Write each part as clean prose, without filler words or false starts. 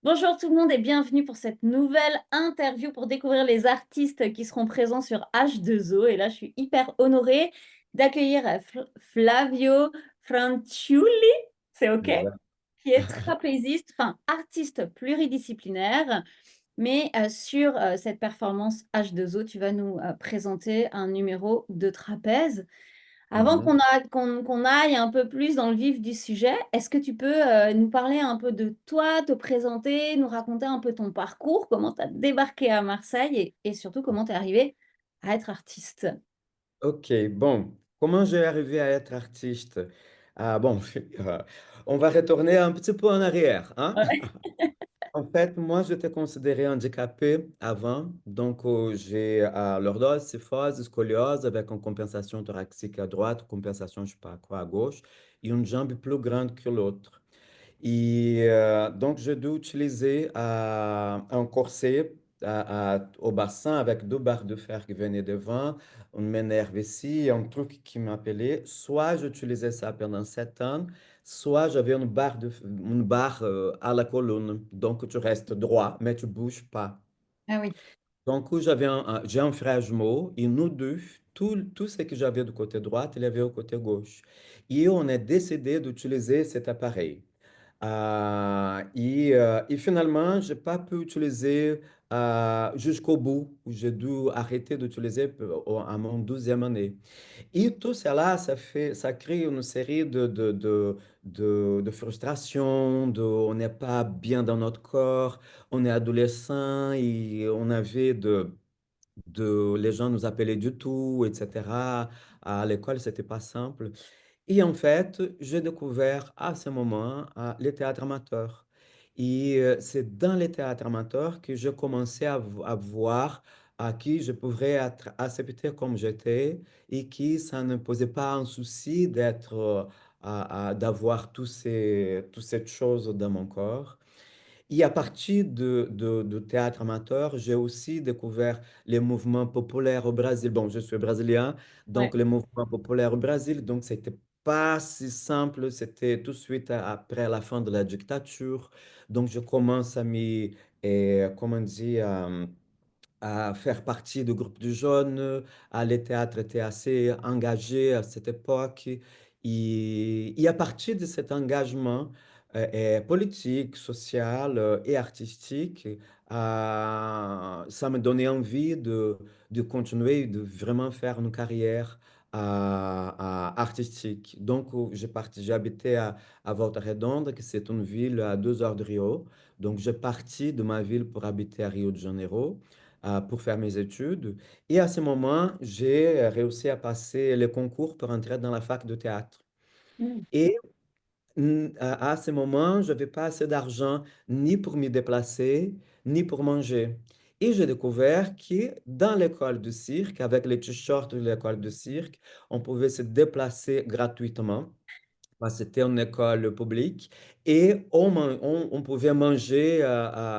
Bonjour tout le monde et bienvenue pour cette nouvelle interview pour découvrir les artistes qui seront présents sur H2O. Et là, je suis hyper honorée d'accueillir Flavio Franciulli, c'est OK, Exact. qui est trapéziste, enfin artiste pluridisciplinaire. Mais sur cette performance H2O, tu vas nous présenter un numéro de trapèze. Avant Mhm. qu'on aille un peu plus dans le vif du sujet, est-ce que tu peux nous parler un peu de toi, te présenter, nous raconter un peu ton parcours, comment tu as débarqué à Marseille et surtout comment tu es arrivé à être artiste? Ok, bon, comment j'ai arrivé à être artiste? Ah, bon, euh, on va retourner un petit peu en arrière, hein? Ouais. En fait, moi, j'étais considéré handicapé avant, donc j'ai lordose, scoliose avec une compensation thoracique à droite, compensation, je sais pas quoi, à gauche, et une jambe plus grande que l'autre. Et donc, j'ai dû utiliser un corset au bassin avec deux barres de fer qui venaient devant, une m'énerve ici, un truc qui m'appelait. Soit j'utilisais ça pendant 7 ans, soit j'avais une barre à la colonne. Donc, tu restes droit, mais tu bouges pas. Ah oui. Donc, j'ai un frère jumeau et nous deux, tout ce que j'avais du côté droit, il avait au côté gauche. Et on a décidé d'utiliser cet appareil. Et finalement, je n'ai pas pu utiliser jusqu'au bout. J'ai dû arrêter d'utiliser à mon 12e année. Et tout cela, ça crée une série de frustrations, on n'est pas bien dans notre corps, on est adolescent et on avait les gens nous appelaient du tout, etc. À l'école, c'était pas simple. Et en fait, j'ai découvert à ce moment les théâtres amateurs. Et c'est dans les théâtres amateurs que j'ai commencé à voir à qui je pourrais être accepté comme j'étais et qui ça ne posait pas un souci d'avoir toutes ces choses dans mon corps. Et à partir de théâtre amateur, j'ai aussi découvert les mouvements populaires au Brésil. Bon, je suis brésilien, Ouais. donc les mouvements populaires au Brésil, donc c'était pas si simple, c'était tout de suite après la fin de la dictature. Donc je commence comment dire, à faire partie du groupe de jeunes. Les théâtres étaient assez engagés à cette époque. Et à partir de cet engagement politique, social et artistique, ça me donnait envie de continuer, de vraiment faire une carrière artistique. Donc, j'ai habité à Volta Redonda, que c'est une ville à 2 heures de Rio. Donc, j'ai parti de ma ville pour habiter à Rio de Janeiro pour faire mes études. Et à ce moment, j'ai réussi à passer les concours pour entrer dans la fac de théâtre. Mm. Et à ce moment, je n'avais pas assez d'argent ni pour me déplacer, ni pour manger. Et j'ai découvert que dans l'école de cirque, avec les t-shirts de l'école de cirque, on pouvait se déplacer gratuitement. C'était une école publique et on pouvait manger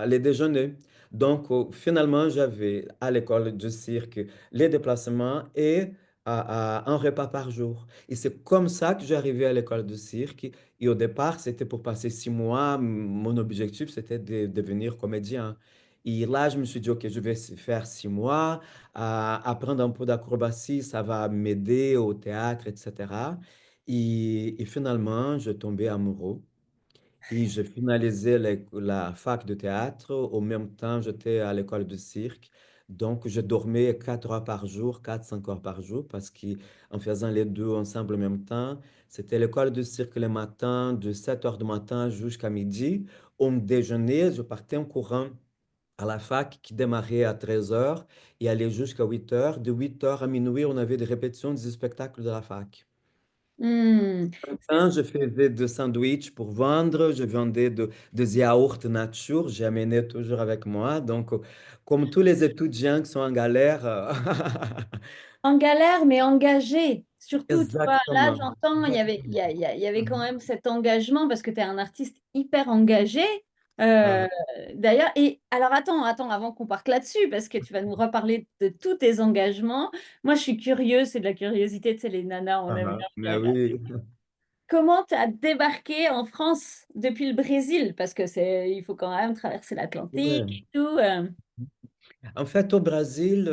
les déjeuners. Donc, finalement, j'avais à l'école de cirque les déplacements et un repas par jour. Et c'est comme ça que j'arrivais à l'école de cirque. Et au départ, c'était pour passer 6 mois. Mon objectif, c'était de devenir comédien. Et là, je me suis dit, OK, je vais faire 6 mois, apprendre un peu d'acrobatie, ça va m'aider au théâtre, etc. Et finalement, je tombais amoureux et j'ai finalisé la fac de théâtre. Au même temps, j'étais à l'école de cirque. Donc, je dormais 4 heures par jour, 4 5 heures par jour, parce qu'en faisant les deux ensemble en même temps, c'était l'école de cirque le matin, de 7 heures du matin jusqu'à midi. Au déjeuner, je partais en courant à la fac qui démarrait à 13 heures et allait jusqu'à 8 heures. De 8 heures à minuit, on avait des répétitions des spectacles de la fac. Mm. Hein, je faisais des sandwichs pour vendre, je vendais des yaourts nature, j'ai amené toujours avec moi. Donc, comme tous les étudiants qui sont en galère, En galère, mais engagé. Surtout, tu vois, là, exactement. j'entends, Exactement. il y avait quand même cet engagement parce que tu es un artiste hyper engagé. Euh, Ah, d'ailleurs, et alors attends, avant qu'on parte là-dessus, parce que tu vas nous reparler de tous tes engagements. Moi, je suis curieuse, c'est de la curiosité, tu sais, les nanas, on aime ah, bien mais oui. comment tu as débarqué en France depuis le Brésil? Parce que il faut quand même traverser l'Atlantique Ouais. et tout. En fait, au Brésil,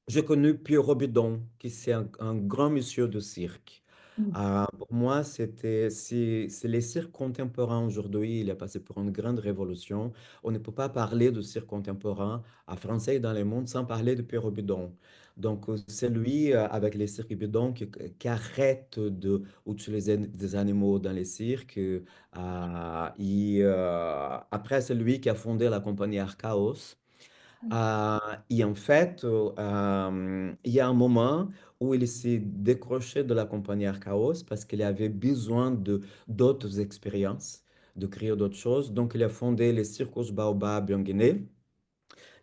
j'ai connu Pierrot Bidon, qui c'est un grand monsieur de cirque. Mm. Pour moi, c'est les cirques contemporains aujourd'hui. Il est passé pour une grande révolution. On ne peut pas parler de cirque contemporain à français et dans le monde sans parler de Pierrot Bidon. Donc, c'est lui, avec les cirques Bidon, qui arrête d'utiliser des animaux dans les cirques. Après, c'est lui qui a fondé la compagnie Arcaos. Euh, et en fait, il y a un moment où il s'est décroché de la compagnie Arcaos parce qu'il avait besoin d'autres expériences, de créer d'autres choses. Donc, il a fondé les Circus Baobab en Guinée,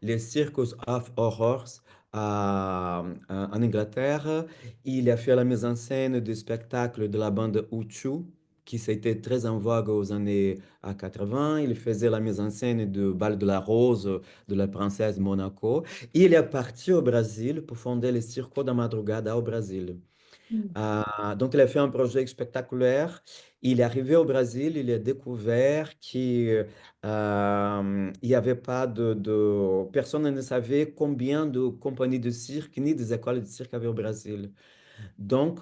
les Circus of Horrors en Angleterre. Il a fait la mise en scène du spectacle de la bande Uchu, qui s'était très en vogue aux années 80. Il faisait la mise en scène de Bal de la Rose de la princesse Monaco. Il est parti au Brésil pour fonder le Circo da Madrugada au Brésil. Mm. Donc, il a fait un projet spectaculaire. Il est arrivé au Brésil, il a découvert qu'il n'y avait pas personne ne savait combien de compagnies de cirque ni des écoles de cirque avait au Brésil. Donc,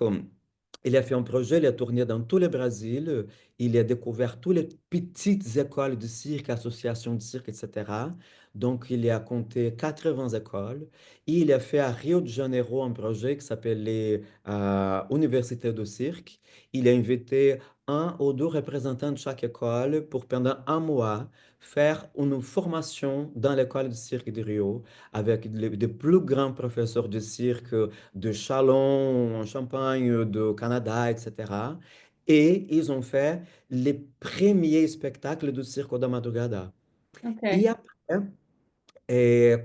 il a fait un projet, il a tourné dans tout le Brésil, il a découvert toutes les petites écoles de cirque, associations de cirque, etc. Donc, il a compté 80 écoles. Et il a fait à Rio de Janeiro un projet qui s'appelait Université de cirque. Il a invité un ou deux représentants de chaque école pour, pendant un mois, faire une formation dans l'école de cirque de Rio avec les plus grands professeurs de cirque de Chalon, en Champagne, de Canada, etc. Et ils ont fait les premiers spectacles du Circo da Madrugada. Ok. Et après,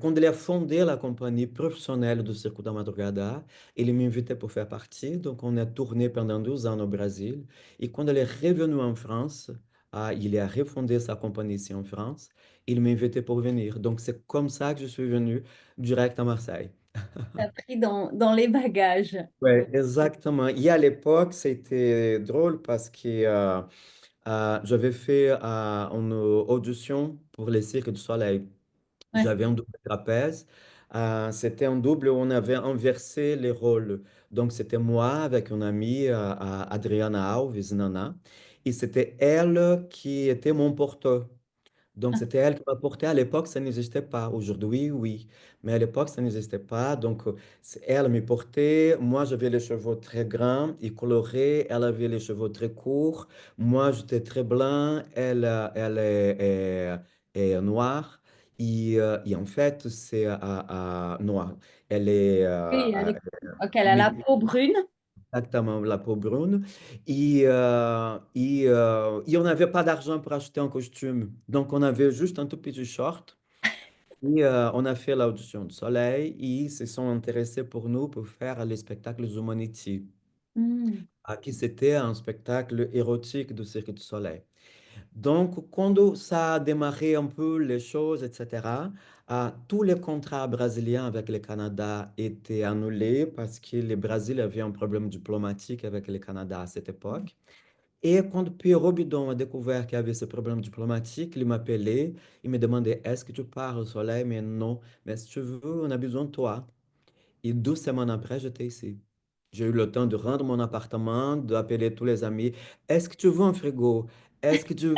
quand il a fondé la compagnie professionnelle du Circo da Madrugada, il m'invitait pour faire partie. Donc, on a tourné pendant 12 ans au Brésil. Et quand il est revenu en France, il a refondé sa compagnie ici en France. Il m'invitait pour venir. Donc, c'est comme ça que je suis venu direct à Marseille. T'as pris dans les bagages. Oui, exactement. Et à l'époque, c'était drôle parce que j'avais fait une audition pour les Cirques du Soleil. Ouais. J'avais un double trapèze. C'était un double où on avait inversé les rôles. Donc, c'était moi avec une amie, Adriana Alves, Nana. Et c'était elle qui était mon porteur. Donc, c'était elle qui m'a porté. À l'époque, ça n'existait pas. Aujourd'hui, oui. Mais à l'époque, ça n'existait pas. Donc, elle me portait. Moi, j'avais les cheveux très grands et colorés. Elle avait les cheveux très courts. Moi, j'étais très blanc. Elle est noire. Et en fait, c'est noire. Elle est Oui, ok, elle a la mi- peau brune. exactement la peau brune. Et on n'avait pas d'argent pour acheter un costume. Donc, on avait juste un tout petit short. Et on a fait l'audition du Soleil. Et ils se sont intéressés pour nous pour faire les spectacles Humanity. Mm. Qui c'était un spectacle érotique du Cirque du Soleil. Donc, quand ça a démarré un peu les choses, etc., tous les contrats brésiliens avec le Canada étaient annulés parce que le Brésil avait un problème diplomatique avec le Canada à cette époque. Et quand Pierre Robidon a découvert qu'il y avait ce problème diplomatique, il m'appelait, il me demandait, est-ce que tu pars au soleil? Mais non, mais si tu veux, on a besoin de toi. Et 12 semaines après, j'étais ici. J'ai eu le temps de rendre mon appartement, d'appeler tous les amis. Est-ce que tu veux un frigo? Est-ce que tu veux...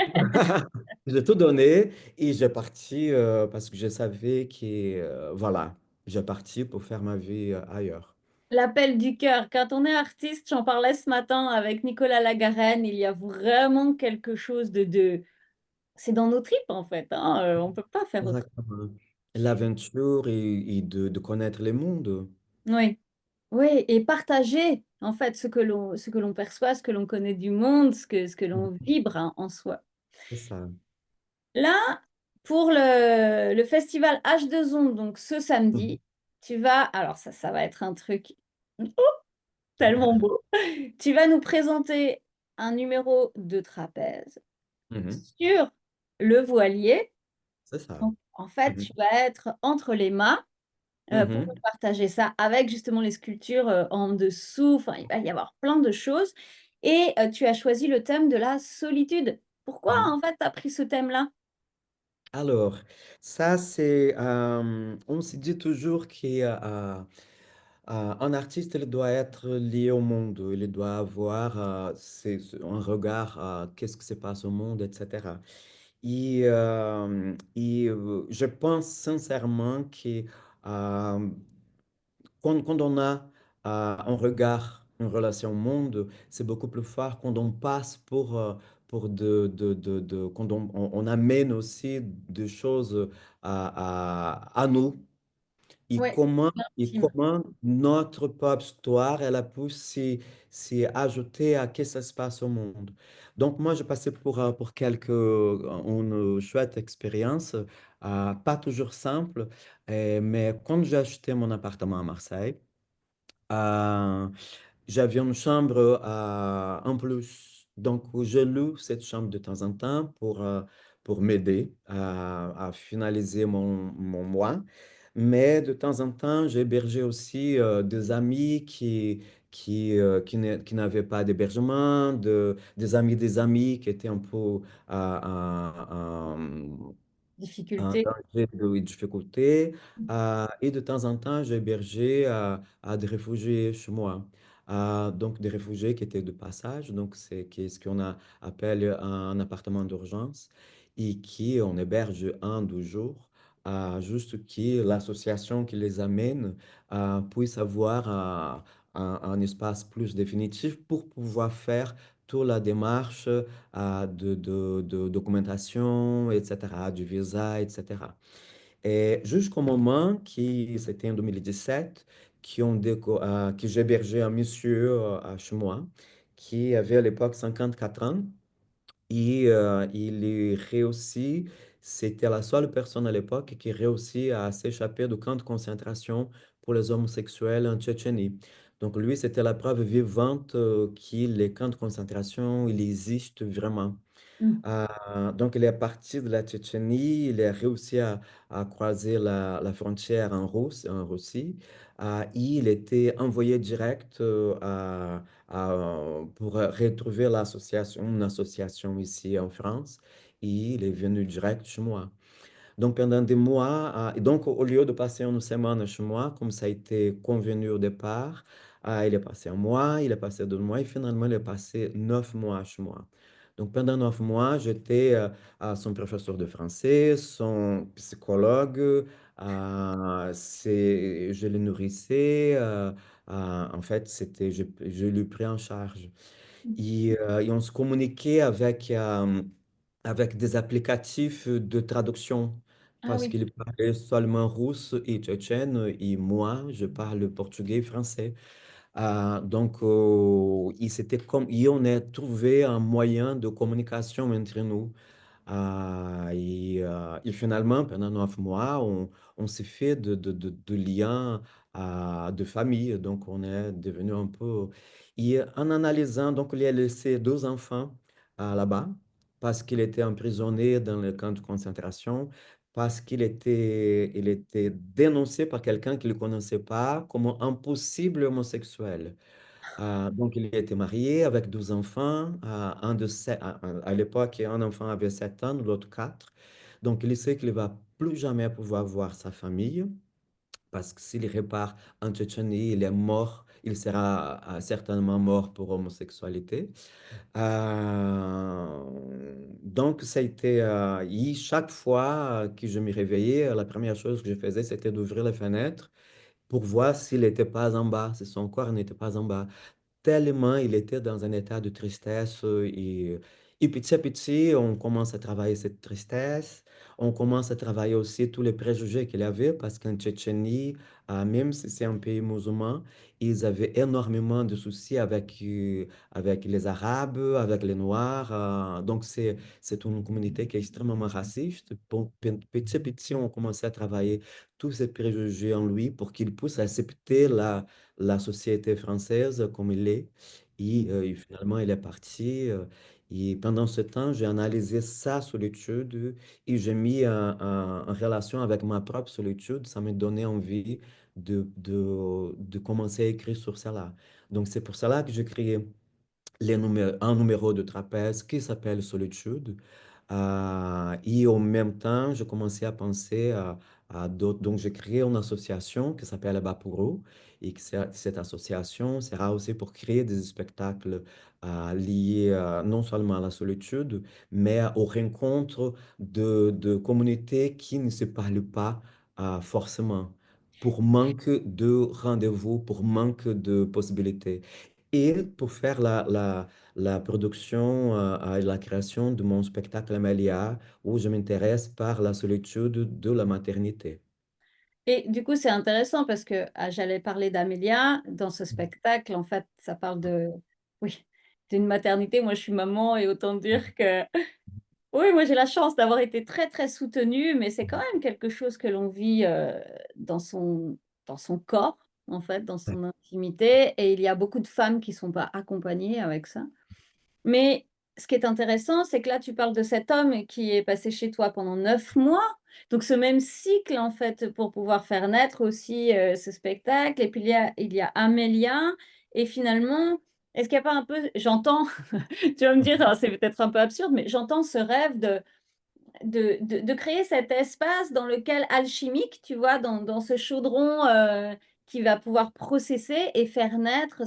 J'ai tout donné et j'ai parti parce que je savais que, voilà, j'ai parti pour faire ma vie ailleurs. L'appel du cœur. Quand on est artiste, j'en parlais ce matin avec Nicolas Lagarenne, il y a vraiment quelque chose C'est dans nos tripes, en fait, hein. On peut pas faire autrement. Exactement. L'aventure et de connaître le monde. Oui, oui, et partager, en fait, ce que l'on perçoit, ce que l'on connaît du monde, ce que l'on vibre, hein, en soi. C'est ça. Là, pour le festival H2O, donc ce samedi, tu vas, alors ça va être un truc tellement beau. Tu vas nous présenter un numéro de trapèze Mhm. sur le voilier. C'est ça. Donc, en fait, Mhm. tu vas être entre les mâts pour Mhm. nous partager ça avec justement les sculptures en dessous. Enfin, il va y avoir plein de choses. Et tu as choisi le thème de la solitude. Pourquoi Mhm. en fait tu as pris ce thème-là? Alors, ça, c'est, on se dit toujours qu'un artiste, il doit être lié au monde, il doit avoir un regard à qu'est-ce qui se passe au monde, etc. Je pense sincèrement que euh, quand on a un regard, une relation au monde, c'est beaucoup plus fort quand on passe pour quand on amène aussi des choses à nous Ouais, et intime. comment notre propre histoire, elle a pu s'y ajouter à ce qui se passe au monde. Donc, moi, j'ai passé pour une chouette expérience, pas toujours simple, mais quand j'ai acheté mon appartement à Marseille, euh, j'avais une chambre en plus. Donc, je loue cette chambre de temps en temps pour m'aider à finaliser mon mois. Mais de temps en temps, j'ai hébergé aussi des amis qui n'avaient pas d'hébergement, des amis qui étaient un peu un Difficulté. danger de difficulté. Et de temps en temps, j'ai hébergé à des réfugiés chez moi. Donc, des réfugiés qui étaient de passage, donc ce qu'on appelle un appartement d'urgence et qui on héberge 1, 2 jours, juste que l'association qui les amène puisse avoir un espace plus définitif pour pouvoir faire toute la démarche de documentation, etc., du visa, etc. Et jusqu'au moment qui, c'était en 2017, que j'ai hébergé un monsieur chez moi qui avait à l'époque 54 ans et il réussit, c'était la seule personne à l'époque qui réussit à s'échapper du camp de concentration pour les homosexuels en Tchétchénie. Donc lui, c'était la preuve vivante que les camps de concentration, il existe vraiment. Mm. Donc, il est parti de la Tchétchénie, il a réussi à croiser la frontière en Russie. Il était envoyé direct pour retrouver une association ici en France. Et il est venu direct chez moi. Donc, pendant des mois, et donc au lieu de passer une semaine chez moi, comme ça a été convenu au départ, il est passé un mois, il est passé 2 mois et finalement, il est passé 9 mois chez moi. Donc, pendant 9 mois, j'étais son professeur de français, son psychologue, je le nourrissais. En fait, je lui pris en charge. Et on se communiquait avec des applicatifs de traduction Ah parce oui. qu'il parlait seulement russe et tchétchène et moi, je parle portugais et français. Donc, et on a trouvé un moyen de communication entre nous. Et finalement, pendant 9 mois, on s'est fait de liens de famille. Donc, on est devenu un peu. Et en analysant, donc, il a laissé 2 enfants là-bas parce qu'il était emprisonné dans le camp de concentration, parce il était dénoncé par quelqu'un qu'il ne connaissait pas comme un possible homosexuel. Donc, il était marié avec 12 enfants. À l'époque, un enfant avait 7 ans, l'autre 4. Donc, il sait qu'il ne va plus jamais pouvoir voir sa famille parce que s'il repart en Tchétchénie, il est mort. Il sera certainement mort pour homosexualité. Donc, ça a été. Chaque fois que je me réveillais, la première chose que je faisais, c'était d'ouvrir les fenêtres pour voir s'il n'était pas en bas, si son corps n'était pas en bas tellement il était dans un état de tristesse et petit à petit, on commence à travailler cette tristesse. On commence à travailler aussi tous les préjugés qu'il avait parce qu'en Tchétchénie, même si c'est un pays musulman, ils avaient énormément de soucis avec les Arabes, avec les Noirs. Donc, c'est une communauté qui est extrêmement raciste. Bon, petit à petit, on commençait à travailler tous ces préjugés en lui pour qu'il puisse accepter la société française comme il est. Et finalement, il est parti. Et pendant ce temps, j'ai analysé sa solitude et j'ai mis en relation avec ma propre solitude. Ça m'a donné envie de commencer à écrire sur cela. Donc, c'est pour cela que j'ai créé un numéro de trapèze qui s'appelle Solitude. Et en même temps, je commençais à penser à d'autres. Donc, j'ai créé une association qui s'appelle Bapuro. Et que cette association sera aussi pour créer des spectacles liés non seulement à la solitude, mais aux rencontres de communautés qui ne se parlent pas forcément, pour manque de rendez-vous, pour manque de possibilités. Et pour faire la production et la création de mon spectacle Amélia, où je m'intéresse par la solitude de la maternité. Et du coup, c'est intéressant parce que j'allais parler d'Amélia. Dans ce spectacle, en fait, ça parle de, oui, d'une maternité. Moi, je suis maman et autant dire que, oui, moi, j'ai la chance d'avoir été très, très soutenue, mais c'est quand même quelque chose que l'on vit dans dans son corps, en fait, dans son intimité. Et il y a beaucoup de femmes qui ne sont pas accompagnées avec ça. Mais ce qui est intéressant, c'est que là, tu parles de cet homme qui est passé chez toi pendant 9 mois. Donc ce même cycle, en fait, pour pouvoir faire naître aussi, ce spectacle et puis il y a Amélia et finalement, est-ce qu'il y a pas un peu j'entends, tu vas me dire: «Ah, c'est peut-être un peu absurde», mais j'entends ce rêve de créer cet espace dans lequel alchimique, tu vois? Dans ce chaudron, qui va pouvoir processer et faire naître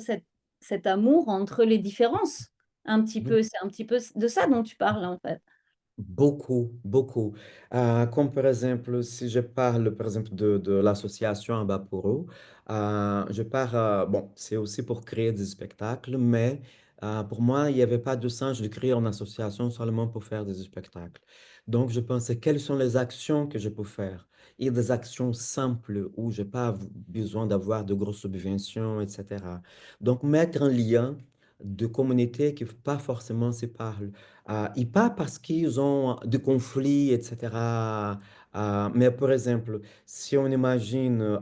cet amour entre les différences. Un petit peu, c'est un petit peu de ça dont tu parles, en fait? Beaucoup, beaucoup. Comme par exemple, si je parle par exemple de l'association Ambapuro, je pars, bon, c'est aussi pour créer des spectacles, mais pour moi, il n'y avait pas de sens de créer une association seulement pour faire des spectacles. Donc, je pensais quelles sont les actions que je peux faire. Et des actions simples où je n'ai pas besoin d'avoir de grosses subventions, etc. Donc, mettre un lien de communautés qui pas forcément se parlent. Et pas parce qu'ils ont des conflits, etc. Mais par exemple, si on imagine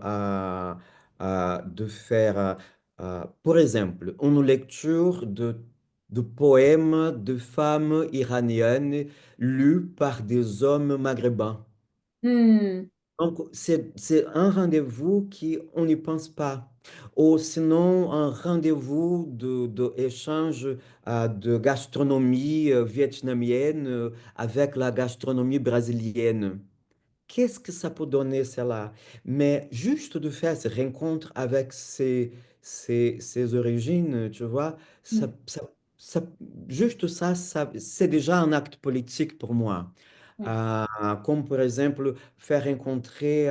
de faire, par exemple, une lecture de poèmes de femmes iraniennes lus par des hommes maghrébins. Mmh. Donc, c'est un rendez-vous qui, on n'y pense pas. Ou sinon, un rendez-vous de échange de gastronomie vietnamienne avec la gastronomie brésilienne. Qu'est-ce que ça peut donner, cela? Mais juste de faire ces rencontres avec ces origines, tu vois, Mmh. ça- juste ça, c'est déjà un acte politique pour moi. Oui. Comme par exemple faire rencontrer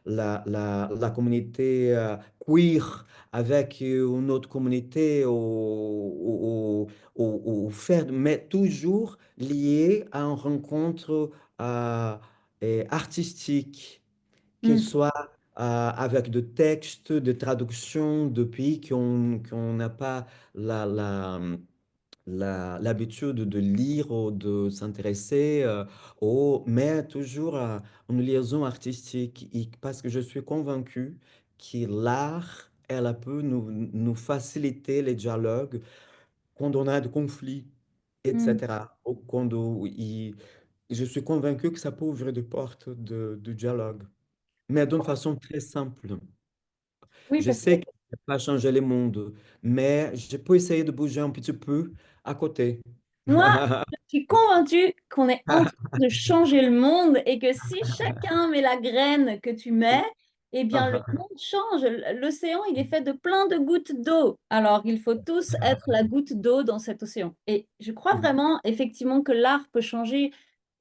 la communauté queer avec une autre communauté ou faire, mais toujours lié à une rencontre artistique, qu'il Mmh. soit avec de textes, de traductions de pays qu'on n'a pas l'habitude de lire ou de s'intéresser, mais toujours une liaison artistique. Et parce que je suis convaincu que l'art, elle peut nous faciliter les dialogues quand on a des conflits, Mmh. etc. Ou quand je suis convaincu que ça peut ouvrir des portes de dialogue, mais d'une façon très simple. Oui, Je parce que sais que ça va pas changer le monde, mais je peux essayer de bouger un petit peu à côté. moi, je suis convaincue qu'on est en train de changer le monde et que si chacun met la graine que tu mets, eh bien le monde change. L'océan, il est fait de plein de gouttes d'eau. Alors, il faut tous être la goutte d'eau dans cet océan. Et je crois vraiment, effectivement, que l'art peut changer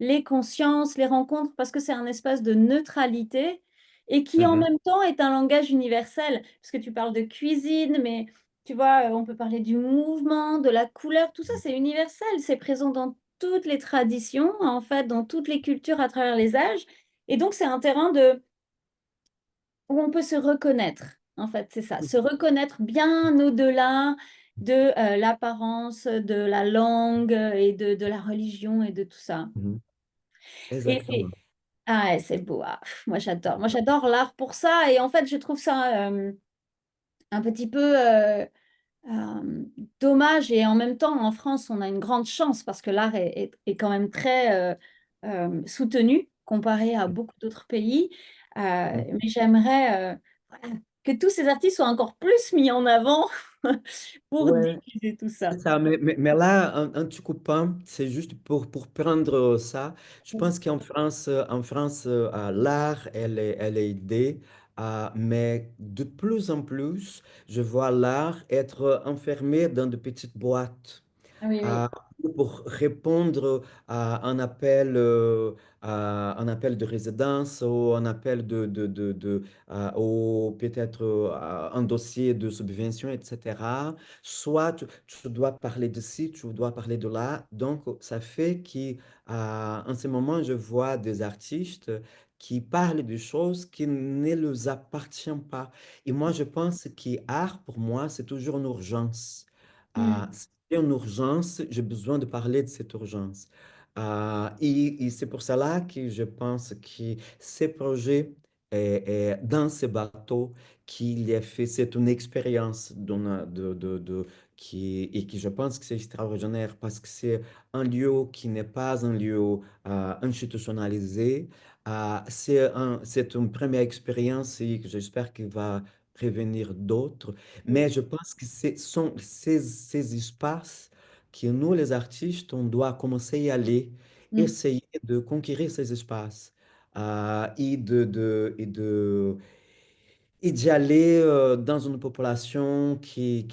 les consciences, les rencontres, parce que c'est un espace de neutralité et qui, en Mhm, même temps, est un langage universel. Parce que tu parles de cuisine, mais tu vois, on peut parler du mouvement, de la couleur, tout ça, c'est universel, c'est présent dans toutes les traditions, en fait, dans toutes les cultures à travers les âges. Et donc, c'est un terrain où on peut se reconnaître, en fait, c'est ça, se reconnaître bien au-delà de l'apparence, de la langue et de la religion et de tout ça. mhm. Et Exactement. ah ouais, c'est beau. Ah, moi, j'adore l'art pour ça. Et en fait, je trouve ça un petit peu dommage et en même temps, en France, on a une grande chance parce que l'art est quand même très soutenu comparé à beaucoup d'autres pays. Mais j'aimerais voilà, que tous ces artistes soient encore plus mis en avant pour Ouais. diffuser tout ça. C'est ça, mais là, en te coupant, c'est juste pour prendre ça. Je pense qu'en France, l'art, elle est aidée, mais de plus en plus, je vois l'art être enfermé dans de petites boîtes Oui, oui, à- pour répondre à un appel de résidence ou un appel ou peut-être un dossier de subvention, etc. Soit tu dois parler de ci, tu dois parler de là. Donc, ça fait qu'en ce moment, je vois des artistes qui parlent de choses qui ne leur appartiennent pas. Et moi, je pense qu'art, pour moi, c'est toujours une urgence. mm, C'est une urgence, j'ai besoin de parler de cette urgence. Et c'est pour cela que je pense que ces projets dans ces bateaux qu'il est fait, c'est une expérience et que je pense que c'est extraordinaire parce que c'est un lieu qui n'est pas un lieu institutionnalisé. C'est une première expérience et que j'espère qu'il va prévenir d'autres. mm, Mais je pense que ce sont ces espaces que nous, les artistes, on doit commencer à aller, mm, essayer de conquérir ces espaces et d'y aller dans une population qui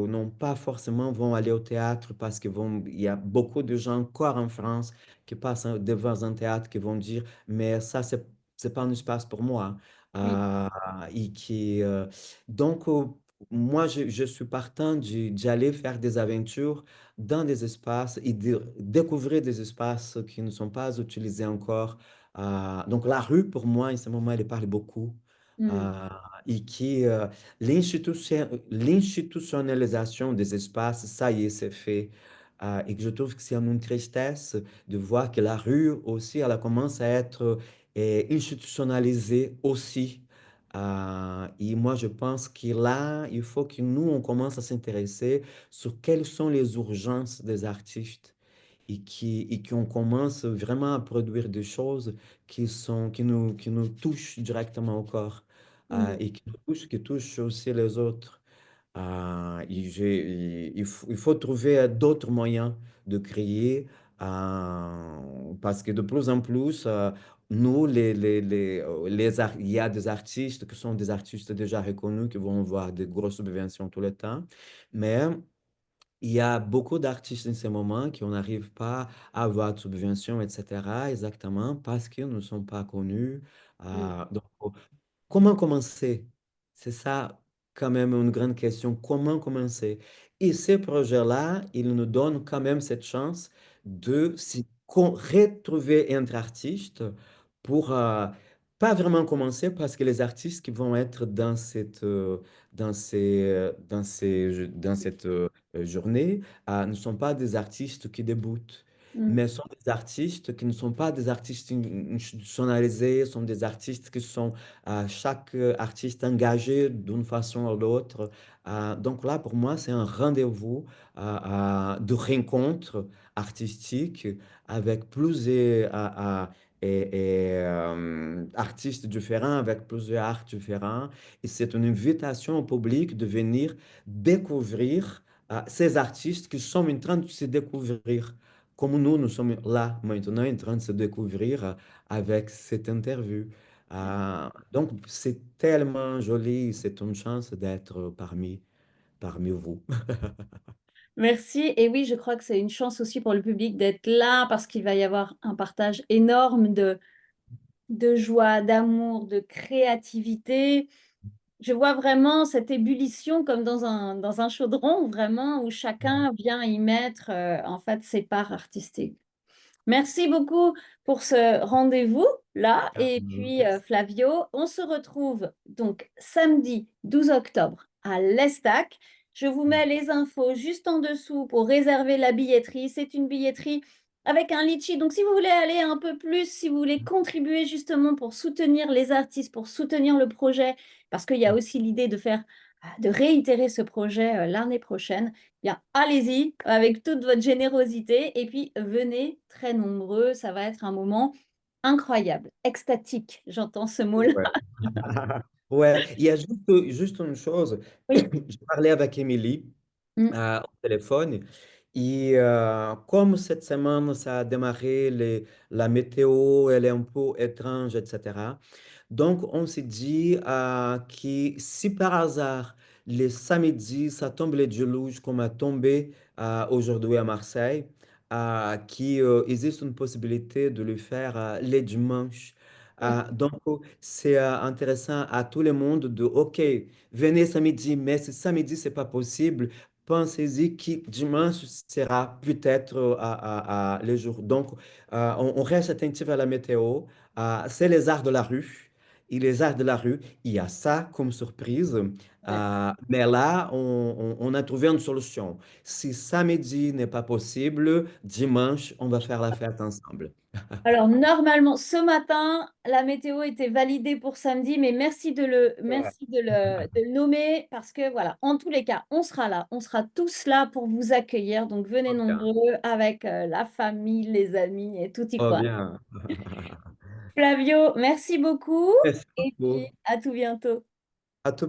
n'ont pas forcément vont aller au théâtre parce il y a beaucoup de gens encore en France qui passent devant un théâtre qui vont dire, mais ça, c'est pas un espace pour moi. oui, Euh, et donc, moi, je suis partant d'y aller faire des aventures dans des espaces et de découvrir des espaces qui ne sont pas utilisés encore. Donc, la rue, pour moi, en ce moment, elle parle beaucoup mm, euh, et l'institutionnalisation des espaces, ça y est, c'est fait. Et que je trouve que c'est une tristesse de voir que la rue aussi, elle commence à être institutionnalisée aussi. Et moi, je pense que là, il faut que nous, on commence à s'intéresser sur quelles sont les urgences des artistes et qu'on commence vraiment à produire des choses qui nous touchent directement au corps mm. et qui touchent aussi les autres. Il faut trouver d'autres moyens de créer parce que de plus en plus, nous, il y a des artistes qui sont des artistes déjà reconnus qui vont avoir des grosses subventions tout le temps, mais il y a beaucoup d'artistes en ce moment qui n'arrivent pas à avoir de subventions, etc., exactement parce qu'ils ne sont pas connus. Mm. Donc, comment commencer? C'est ça quand même une grande question. Comment commencer? Et ces projets-là, ils nous donnent quand même cette chance de retrouver entre artistes pour pas vraiment commencer parce que les artistes qui vont être dans cette journée ne sont pas des artistes qui débutent. Mm. Mais sont des artistes qui ne sont pas des artistes institutionnalisés, sont des artistes qui sont chaque artiste engagé d'une façon ou l'autre. Donc là, pour moi, c'est un rendez-vous de rencontre artistique avec plusieurs artistes différents, avec plusieurs arts différents. Et c'est une invitation au public de venir découvrir ces artistes qui sont en train de se découvrir. Comme nous sommes là maintenant en train de se découvrir avec cette interview. Donc, c'est tellement joli, c'est une chance d'être parmi vous. Merci. Et oui, je crois que c'est une chance aussi pour le public d'être là parce qu'il va y avoir un partage énorme de joie, d'amour, de créativité. Je vois vraiment cette ébullition comme dans un chaudron, vraiment, où chacun vient y mettre en fait ses parts artistiques. Merci beaucoup pour ce rendez-vous là. Et puis, Flavio, on se retrouve donc samedi 12 octobre à l'Estac. Je vous mets les infos juste en dessous pour réserver la billetterie. C'est une billetterie avec un litchi. Donc, si vous voulez aller un peu plus, si vous voulez contribuer justement pour soutenir les artistes, pour soutenir le projet, parce qu'il y a aussi l'idée de faire de réitérer ce projet l'année prochaine, eh bien allez-y avec toute votre générosité et puis venez très nombreux. Ça va être un moment incroyable, extatique. J'entends ce mot-là. Ouais. Ouais, il y a juste une chose. Oui. Je parlais avec Émilie Mm. au téléphone et comme cette semaine, ça a démarré, la météo, elle est un peu étrange, etc. Donc, on s'est dit que si par hasard, le samedi, ça tombe le déluge comme a tombé aujourd'hui à Marseille, qu'il existe une possibilité de le faire les dimanches. Donc, c'est intéressant à tout le monde de, OK, venez samedi, mais si samedi, c'est pas possible, pensez-y que dimanche sera peut-être le jour. Donc, on reste attentif à la météo. C'est les arts de la rue. Et les arts de la rue, il y a ça comme surprise. Mais là, on a trouvé une solution. Si samedi n'est pas possible, dimanche, on va faire la fête ensemble. Alors, normalement, ce matin, la météo était validée pour samedi, mais Ouais. merci de le nommer parce que voilà, en tous les cas, on sera là, on sera tous là pour vous accueillir. Donc, venez Trop bien. nombreux avec la famille, les amis et tout y Trop quoi. bien. Flavio, merci beaucoup Merci et puis beaucoup. à tout bientôt. À tout